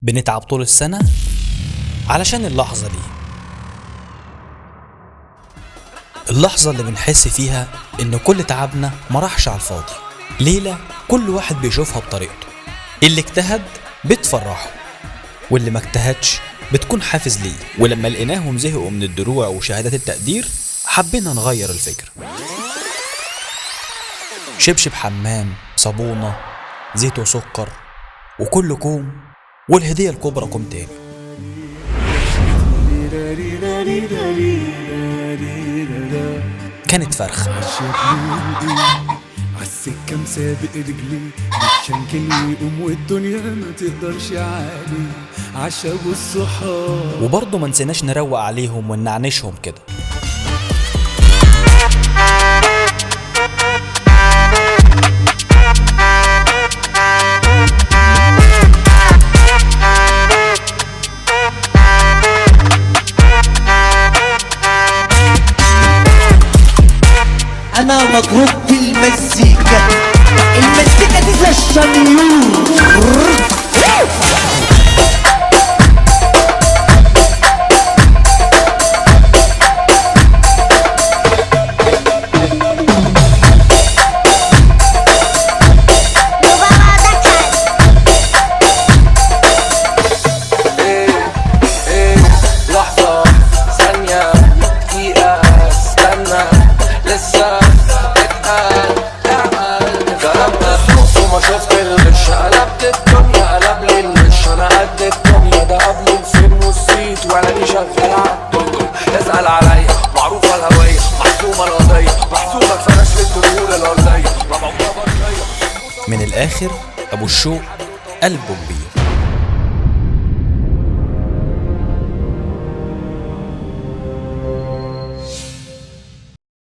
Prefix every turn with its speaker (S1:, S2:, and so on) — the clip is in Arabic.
S1: بنتعب طول السنة علشان اللحظة دي، اللحظة اللي بنحس فيها إن كل تعبنا مراحش على الفاضي. ليلة كل واحد بيشوفها بطريقته، اللي اجتهد بتفرحه واللي ما اجتهدش بتكون حافز ليه. ولما لقيناهم زهقوا من الدروع وشهادات التقدير حبينا نغير الفكرة. شبشب حمام، صابونة، زيت وسكر وكل كوم، والهدية الكبرى كوم تاني. كانت فرخة
S2: عالسكة مسابق رجلي متشنكل ويقوم والدنيا ما تقدرش عليه عشا والصحاب،
S1: وبرضه ما نسيناش نروق عليهم ونعنشهم كده.
S3: أنا مضروب بالمزيكا، المزيكا دي زي الشنيور.
S4: لحظة ثانية دقيقة استنى لسه اتقل ضربت فلوس وما شفت الغش، قلبت الدنيا قلب لي المش، انا قد الدنيا ده قبل الفيلم والصيت واعلاني شغال عالدنيا. اسأل عليا معروفة الهوية محسومة القضية محسوبة فرش للدخول الأرضية.
S1: من الآخر أبو الشوق قلبه كبير.